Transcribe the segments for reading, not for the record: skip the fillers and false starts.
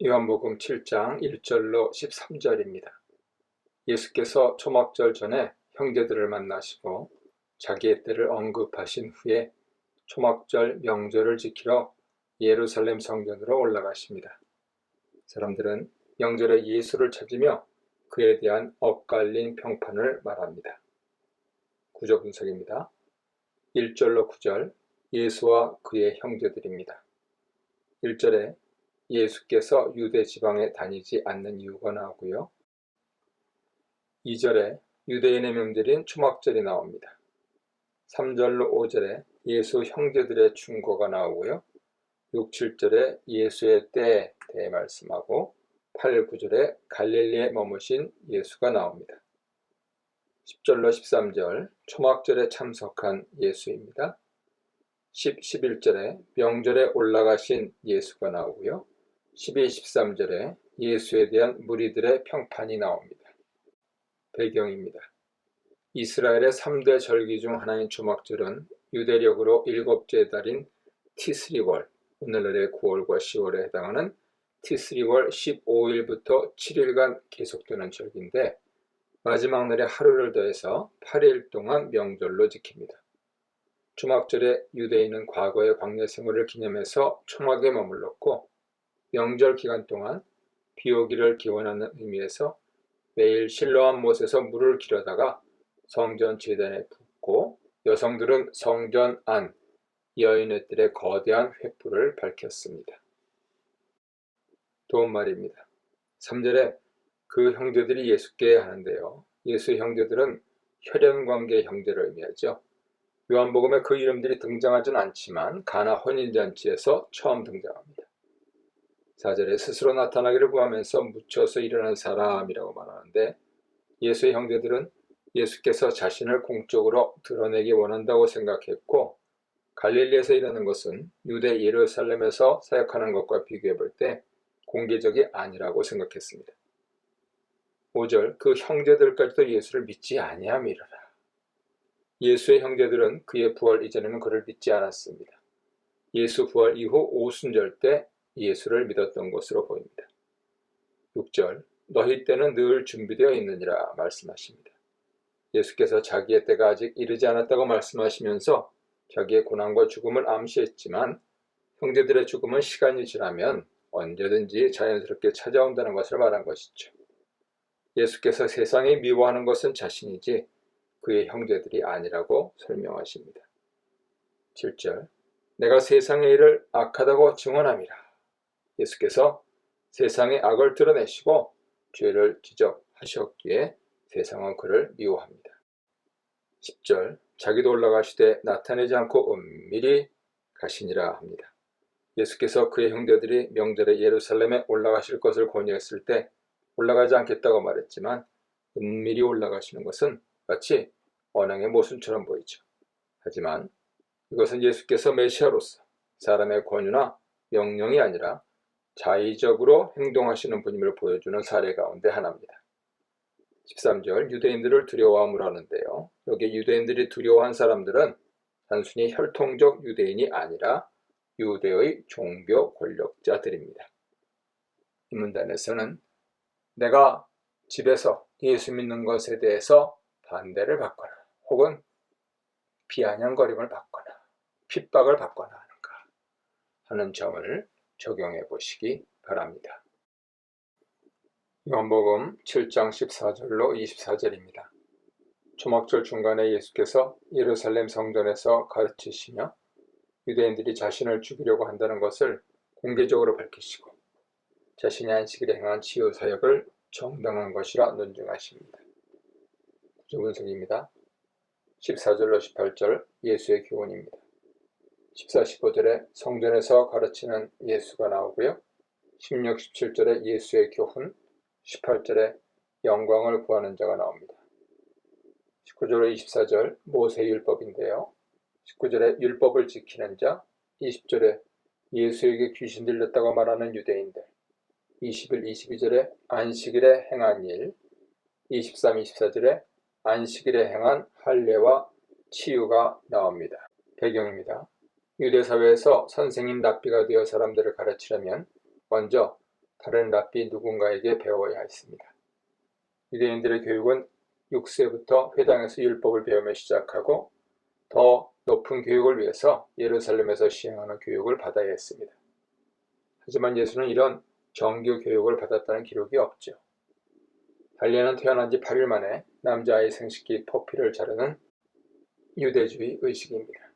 요한복음 7장 1절로 13절입니다. 예수께서 초막절 전에 형제들을 만나시고 자기의 때를 언급하신 후에 초막절 명절을 지키러 예루살렘 성전으로 올라가십니다. 사람들은 명절에 예수를 찾으며 그에 대한 엇갈린 평판을 말합니다. 구조 분석입니다. 1절로 9절, 예수와 그의 형제들입니다. 1절에 예수께서 유대 지방에 다니지 않는 이유가 나오고요. 2절에 유대인의 명절인 초막절이 나옵니다. 3절로 5절에 예수 형제들의 충고가 나오고요. 6, 7절에 예수의 때에 대해 말씀하고 8, 9절에 갈릴리에 머무신 예수가 나옵니다. 10절로 13절 초막절에 참석한 예수입니다. 10, 11절에 명절에 올라가신 예수가 나오고요. 12, 13절에 예수에 대한 무리들의 평판이 나옵니다. 배경입니다. 이스라엘의 3대 절기 중 하나인 초막절은 유대력으로 7째 달인 티스리월, 오늘날의 9월과 10월에 해당하는 티스리월 15일부터 7일간 계속되는 절기인데 마지막 날에 하루를 더해서 8일 동안 명절로 지킵니다. 초막절에 유대인은 과거의 광야 생활을 기념해서 초막에 머물렀고 명절 기간 동안 비 오기를 기원하는 의미에서 매일 실로암 못에서 물을 기르다가 성전 제단에 붓고 여성들은 성전 안 여인들의 거대한 횃불을 밝혔습니다. 도움말입니다. 3절에 그 형제들이 예수께 하는데요. 예수의 형제들은 혈연관계 형제를 의미하죠. 요한복음에 그 이름들이 등장하지는 않지만 가나 혼인잔치에서 처음 등장합니다. 4절에 스스로 나타나기를 구하면서 묻혀서 일어난 사람이라고 말하는데 예수의 형제들은 예수께서 자신을 공적으로 드러내기 원한다고 생각했고 갈릴리에서 일하는 것은 유대 예루살렘에서 사역하는 것과 비교해 볼 때 공개적이 아니라고 생각했습니다. 5절 그 형제들까지도 예수를 믿지 아니함이로라. 예수의 형제들은 그의 부활 이전에는 그를 믿지 않았습니다. 예수 부활 이후 오순절 때 예수를 믿었던 것으로 보입니다. 6절 너희 때는 늘 준비되어 있느니라 말씀하십니다. 예수께서 자기의 때가 아직 이르지 않았다고 말씀하시면서 자기의 고난과 죽음을 암시했지만 형제들의 죽음은 시간이 지나면 언제든지 자연스럽게 찾아온다는 것을 말한 것이죠. 예수께서 세상이 미워하는 것은 자신이지 그의 형제들이 아니라고 설명하십니다. 7절 내가 세상의 일을 악하다고 증언함이라. 예수께서 세상의 악을 드러내시고 죄를 지적하셨기에 세상은 그를 미워합니다. 10절 자기도 올라가시되 나타내지 않고 은밀히 가시니라 합니다. 예수께서 그의 형제들이 명절에 예루살렘에 올라가실 것을 권유했을 때 올라가지 않겠다고 말했지만 은밀히 올라가시는 것은 마치 언행의 모순처럼 보이죠. 하지만 이것은 예수께서 메시아로서 사람의 권유나 명령이 아니라 자의적으로 행동하시는 분임을 보여주는 사례 가운데 하나입니다. 13절 유대인들을 두려워함을 하는데요. 여기 유대인들이 두려워한 사람들은 단순히 혈통적 유대인이 아니라 유대의 종교 권력자들입니다. 이 문단에서는 내가 집에서 예수 믿는 것에 대해서 반대를 받거나 혹은 비아냥거림을 받거나 핍박을 받거나 하는가 하는 점을 적용해 보시기 바랍니다. 요한복음 7장 14절로 24절입니다. 초막절 중간에 예수께서 예루살렘 성전에서 가르치시며 유대인들이 자신을 죽이려고 한다는 것을 공개적으로 밝히시고 자신이 안식일에 행한 치유 사역을 정당한 것이라 논증하십니다. 구조 분석입니다. 14절로 18절 예수의 교훈입니다. 14, 15절에 성전에서 가르치는 예수가 나오고요. 16, 17절에 예수의 교훈, 18절에 영광을 구하는 자가 나옵니다. 19절로 24절 모세율법인데요. 19절에 율법을 지키는 자, 20절에 예수에게 귀신 들렸다고 말하는 유대인들, 21, 22절에 안식일에 행한 일, 23, 24절에 안식일에 행한 할례와 치유가 나옵니다. 배경입니다. 유대사회에서 선생님 납비가 되어 사람들을 가르치려면 먼저 다른 랍비 누군가에게 배워야 했습니다. 유대인들의 교육은 6세부터 회당에서 율법을 배우며 시작하고 더 높은 교육을 위해서 예루살렘에서 시행하는 교육을 받아야 했습니다. 하지만 예수는 이런 정규 교육을 받았다는 기록이 없죠. 달리는 태어난 지 8일 만에 남자아이 생식기 포피를 자르는 유대주의 의식입니다.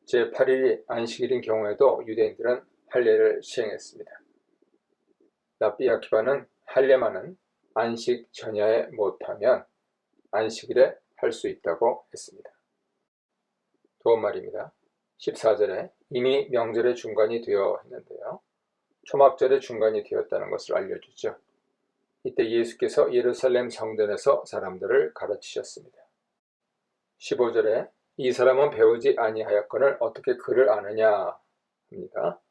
제8일이 안식일인 경우에도 유대인들은 할례를 시행했습니다. 랍비 아키바는 할례만은 안식 전야에 못하면 안식일에 할 수 있다고 했습니다. 도움말입니다. 14절에 이미 명절의 중간이 되어 있는데요. 초막절의 중간이 되었다는 것을 알려주죠. 이때 예수께서 예루살렘 성전에서 사람들을 가르치셨습니다. 15절에 이 사람은 배우지 아니하였거늘 어떻게 그를 아느냐 합니다.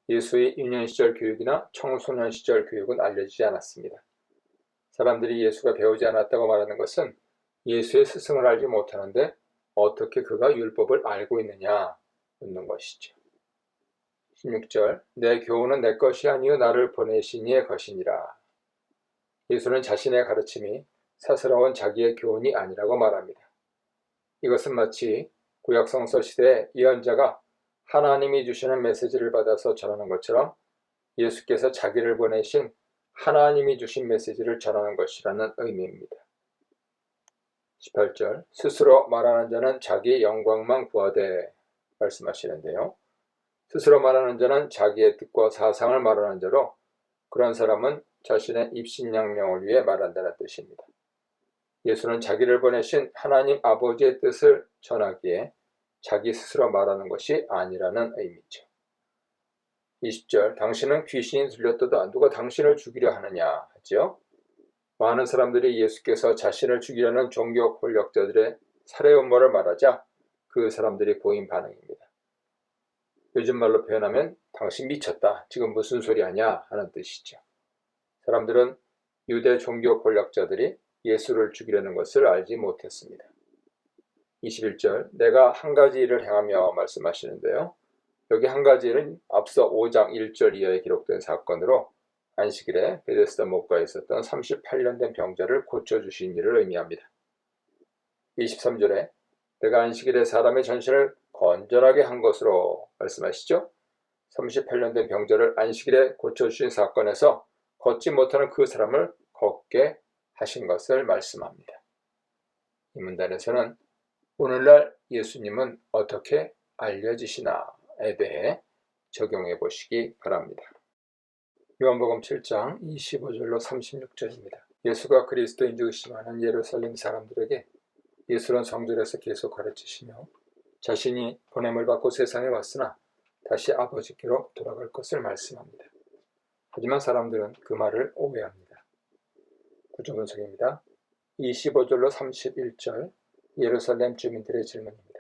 예수의 유년 시절 교육이나 청소년 시절 교육은 알려지지 않았습니다. 사람들이 예수가 배우지 않았다고 말하는 것은 예수의 스승을 알지 못하는데 어떻게 그가 율법을 알고 있느냐 묻는 것이죠. 16절 내 교훈은 내 것이 아니요 나를 보내신 이의 것이니라. 예수는 자신의 가르침이 사스러운 자기의 교훈이 아니라고 말합니다. 이것은 마치 구약성서 시대에 예언자가 하나님이 주시는 메시지를 받아서 전하는 것처럼 예수께서 자기를 보내신 하나님이 주신 메시지를 전하는 것이라는 의미입니다. 18절 스스로 말하는 자는 자기의 영광만 구하되 말씀하시는데요. 스스로 말하는 자는 자기의 뜻과 사상을 말하는 자로 그런 사람은 자신의 입신양명을 위해 말한다는 뜻입니다. 예수는 자기를 보내신 하나님 아버지의 뜻을 전하기에 자기 스스로 말하는 것이 아니라는 의미죠. 20절 당신은 귀신이 들렸도다 누가 당신을 죽이려 하느냐 하죠. 많은 사람들이 예수께서 자신을 죽이려는 종교 권력자들의 살해 음모를 말하자 그 사람들이 보인 반응입니다. 요즘 말로 표현하면 당신 미쳤다. 지금 무슨 소리 하냐 하는 뜻이죠. 사람들은 유대 종교 권력자들이 예수를 죽이려는 것을 알지 못했습니다. 21절 내가 한 가지 일을 행하며 말씀하시는데요. 여기 한 가지 일은 앞서 5장 1절 이하에 기록된 사건으로 안식일에 베데스다 목가에 있었던 38년 된 병자를 고쳐주신 일을 의미합니다. 23절에 내가 안식일에 사람의 전신을 건전하게 한 것으로 말씀하시죠. 38년 된 병자를 안식일에 고쳐주신 사건에서 걷지 못하는 그 사람을 걷게 하신 것을 말씀합니다. 이 문단에서는 오늘날 예수님은 어떻게 알려지시나에 대해 적용해 보시기 바랍니다. 요한복음 7장 25절로 36절입니다. 예수가 그리스도인 줄 의심하는 예루살렘 사람들에게 예수는 성전에서 계속 가르치시며 자신이 보냄을 받고 세상에 왔으나 다시 아버지께로 돌아갈 것을 말씀합니다. 하지만 사람들은 그 말을 오해합니다. 구조 분석입니다. 25절로 31절 예루살렘 주민들의 질문입니다.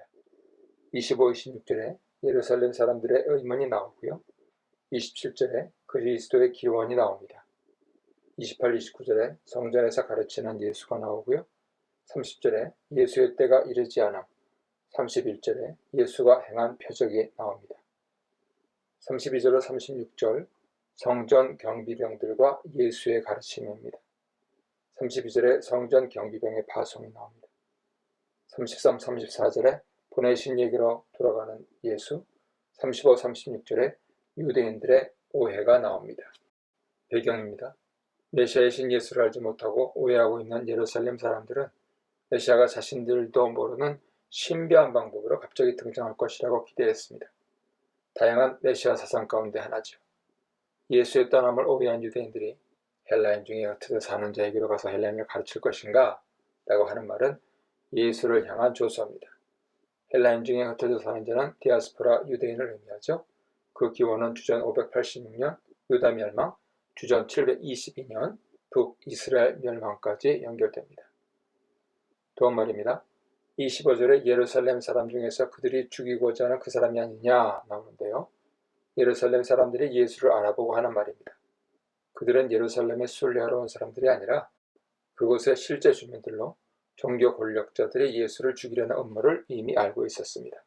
25, 26절에 예루살렘 사람들의 의문이 나오고요. 27절에 그리스도의 기원이 나옵니다. 28, 29절에 성전에서 가르치는 예수가 나오고요. 30절에 예수의 때가 이르지 않음, 31절에 예수가 행한 표적이 나옵니다. 32절로 36절 성전 경비병들과 예수의 가르침입니다. 32절에 성전 경비병의 파송이 나옵니다. 33, 34절에 보내신 얘기로 돌아가는 예수, 35, 36절에 유대인들의 오해가 나옵니다. 배경입니다. 메시아이신 예수를 알지 못하고 오해하고 있는 예루살렘 사람들은 메시아가 자신들도 모르는 신비한 방법으로 갑자기 등장할 것이라고 기대했습니다. 다양한 메시아 사상 가운데 하나죠. 예수의 떠남을 오해한 유대인들이 헬라인 중에 흩어져 사는 자에게로 가서 헬라인을 가르칠 것인가? 라고 하는 말은 예수를 향한 조소입니다. 헬라인 중에 흩어져 사는 자는 디아스포라 유대인을 의미하죠. 그 기원은 주전 586년 유다 멸망, 주전 722년 북이스라엘 멸망까지 연결됩니다. 도움말입니다. 25절에 예루살렘 사람 중에서 그들이 죽이고자 하는 그 사람이 아니냐 나오는데요. 예루살렘 사람들이 예수를 알아보고 하는 말입니다. 그들은 예루살렘에 순례하러 온 사람들이 아니라 그곳의 실제 주민들로 종교 권력자들이 예수를 죽이려는 음모를 이미 알고 있었습니다.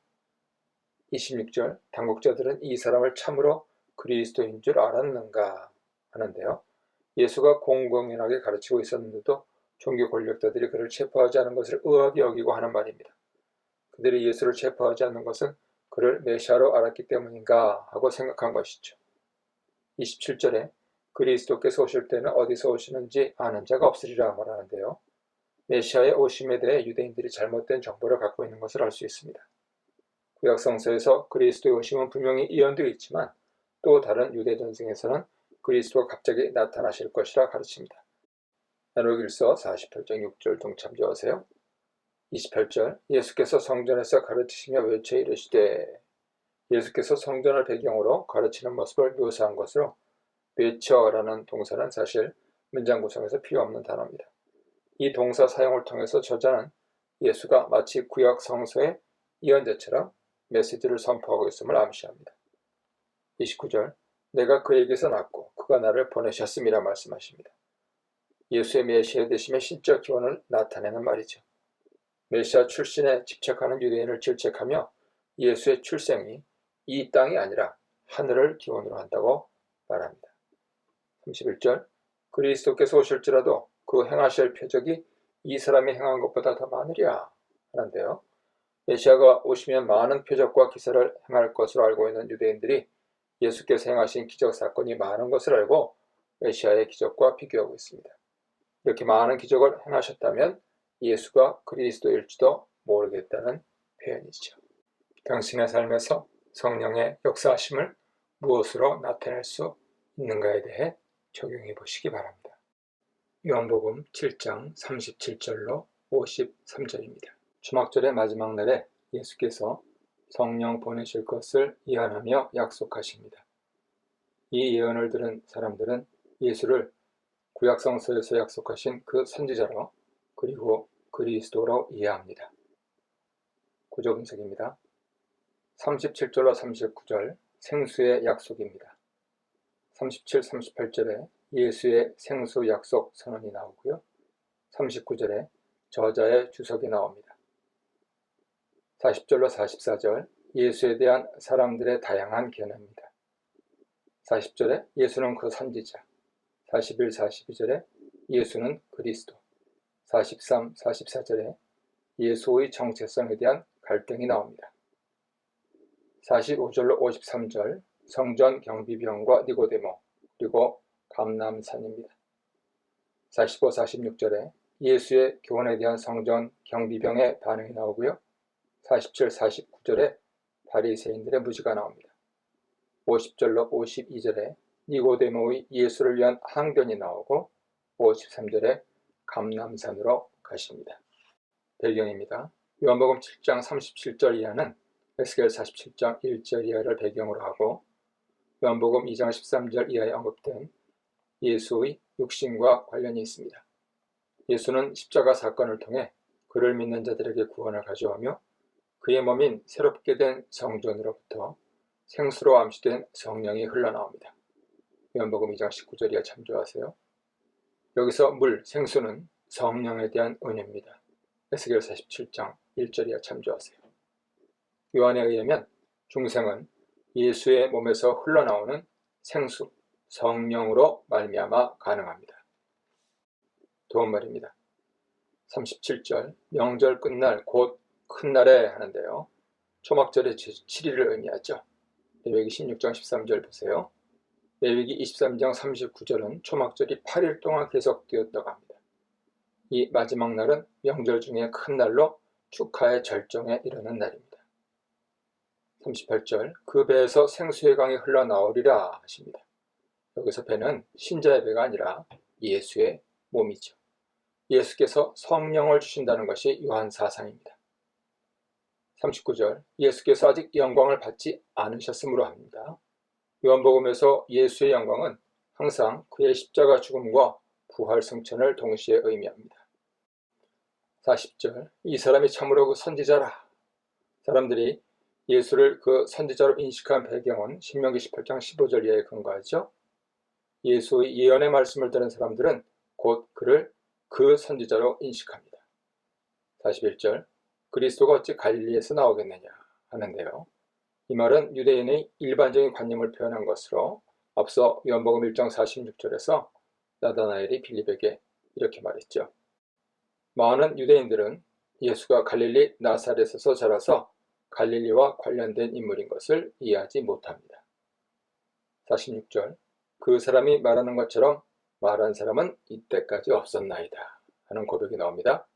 26절 당국자들은 이 사람을 참으로 그리스도인 줄 알았는가? 하는데요. 예수가 공공연하게 가르치고 있었는데도 종교 권력자들이 그를 체포하지 않은 것을 의아하게 여기고 하는 말입니다. 그들이 예수를 체포하지 않는 것은 그를 메시아로 알았기 때문인가 하고 생각한 것이죠. 27절에 그리스도께서 오실 때는 어디서 오시는지 아는 자가 없으리라 말하는데요. 메시아의 오심에 대해 유대인들이 잘못된 정보를 갖고 있는 것을 알 수 있습니다. 구약성서에서 그리스도의 오심은 분명히 예언되어 있지만 또 다른 유대 전승에서는 그리스도가 갑자기 나타나실 것이라 가르칩니다. 야고보서 48장 6절 등 참조하세요. 28절 예수께서 성전에서 가르치시며 외쳐 이르시되, 예수께서 성전을 배경으로 가르치는 모습을 묘사한 것으로 외쳐라는 동사는 사실 문장 구성에서 필요 없는 단어입니다. 이 동사 사용을 통해서 저자는 예수가 마치 구약 성서의 예언자처럼 메시지를 선포하고 있음을 암시합니다. 29절 내가 그에게서 났고 그가 나를 보내셨음이라 말씀하십니다. 예수의 메시아 되심의 신적 기원을 나타내는 말이죠. 메시아 출신에 집착하는 유대인을 질책하며 예수의 출생이 이 땅이 아니라 하늘을 기원으로 한다고 말합니다. 31절 그리스도께서 오실지라도 그 행하실 표적이 이 사람이 행한 것보다 더 많으랴 하는데요. 메시아가 오시면 많은 표적과 기사를 행할 것으로 알고 있는 유대인들이 예수께서 행하신 기적 사건이 많은 것을 알고 메시아의 기적과 비교하고 있습니다. 이렇게 많은 기적을 행하셨다면 예수가 그리스도일지도 모르겠다는 표현이죠. 당신의 삶에서 성령의 역사하심을 무엇으로 나타낼 수 있는가에 대해 적용해 보시기 바랍니다. 요한복음 7장 37절로 53절입니다. 초막절의 마지막 날에 예수께서 성령 보내실 것을 예언하며 약속하십니다. 이 예언을 들은 사람들은 예수를 구약성서에서 약속하신 그 선지자로 그리고 그리스도로 이해합니다. 구조 분석입니다. 37절로 39절 생수의 약속입니다. 37, 38절에 예수의 생수 약속 선언이 나오고요. 39절에 저자의 주석이 나옵니다. 40절로 44절 예수에 대한 사람들의 다양한 견해입니다. 40절에 예수는 그 선지자, 41, 42절에 예수는 그리스도, 43, 44절에 예수의 정체성에 대한 갈등이 나옵니다. 45절로 53절 성전 경비병과 니고데모 그리고 감람산입니다. 45, 46절에 예수의 교훈에 대한 성전 경비병의 반응이 나오고요. 47, 49절에 바리새인들의 무지가 나옵니다. 50절로 52절에 니고데모의 예수를 위한 항변이 나오고 53절에 감람산으로 가십니다. 배경입니다. 요한복음 7장 37절 이하는 에스겔 47장 1절 이하를 배경으로 하고 요한복음 2장 13절 이하에 언급된 예수의 육신과 관련이 있습니다. 예수는 십자가 사건을 통해 그를 믿는 자들에게 구원을 가져오며 그의 몸인 새롭게 된 성전으로부터 생수로 암시된 성령이 흘러나옵니다. 요한복음 2장 19절 이하 참조하세요. 여기서 물, 생수는 성령에 대한 은혜입니다. 에스겔 47장 1절 이하 참조하세요. 요한에 의하면 중생은 예수의 몸에서 흘러나오는 생수, 성령으로 말미암아 가능합니다. 도움말입니다. 37절 명절 끝날 곧 큰 날에 하는데요. 초막절의 제7일을 의미하죠. 레위기 16장 13절 보세요. 레위기 23장 39절은 초막절이 8일 동안 계속되었다고 합니다. 이 마지막 날은 명절 중에 큰 날로 축하의 절정에 이르는 날입니다. 38절 그 배에서 생수의 강이 흘러나오리라 하십니다. 여기서 배는 신자의 배가 아니라 예수의 몸이죠. 예수께서 성령을 주신다는 것이 요한 사상입니다. 39절 예수께서 아직 영광을 받지 않으셨으므로 합니다. 요한복음에서 예수의 영광은 항상 그의 십자가 죽음과 부활 승천을 동시에 의미합니다. 40절 이 사람이 참으로 그 선지자라. 사람들이 예수를 그 선지자로 인식한 배경은 신명기 18장 15절 이하에 근거하죠. 예수의 예언의 말씀을 들은 사람들은 곧 그를 그 선지자로 인식합니다. 41절 그리스도가 어찌 갈릴리에서 나오겠느냐 하는데요. 이 말은 유대인의 일반적인 관념을 표현한 것으로 앞서 요한복음 1장 46절에서 나다나엘이 빌립에게 이렇게 말했죠. 많은 유대인들은 예수가 갈릴리 나사렛에서 자라서 갈릴리와 관련된 인물인 것을 이해하지 못합니다. 46절 그 사람이 말하는 것처럼 말한 사람은 이때까지 없었나이다 하는 고백이 나옵니다.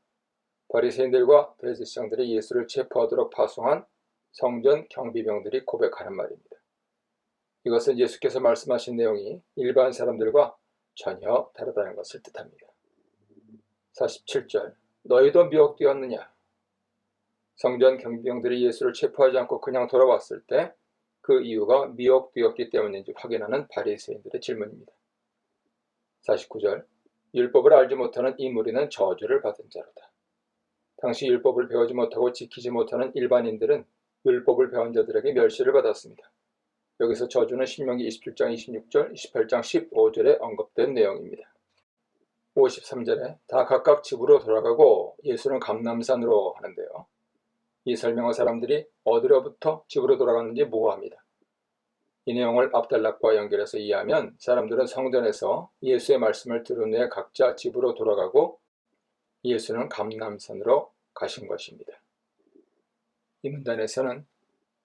바리새인들과 대제사장들이 예수를 체포하도록 파송한 성전 경비병들이 고백하는 말입니다. 이것은 예수께서 말씀하신 내용이 일반 사람들과 전혀 다르다는 것을 뜻합니다. 47절 너희도 미혹되었느냐? 성전 경비병들이 예수를 체포하지 않고 그냥 돌아왔을 때 그 이유가 미혹되었기 때문인지 확인하는 바리새인들의 질문입니다. 49절 율법을 알지 못하는 이 무리는 저주를 받은 자로다. 당시 율법을 배우지 못하고 지키지 못하는 일반인들은 율법을 배운 자들에게 멸시를 받았습니다. 여기서 저주는 신명기 27장 26절, 28장 15절에 언급된 내용입니다. 53절에 다 각각 집으로 돌아가고 예수는 감람산으로 하는데요. 이 설명은 사람들이 어디로부터 집으로 돌아갔는지 모호합니다. 이 내용을 압달락과 연결해서 이해하면 사람들은 성전에서 예수의 말씀을 들은 후에 각자 집으로 돌아가고 예수는 감람산으로 가신 것입니다. 이 문단에서는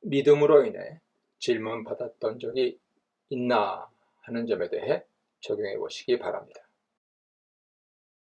믿음으로 인해 질문받았던 적이 있나 하는 점에 대해 적용해 보시기 바랍니다.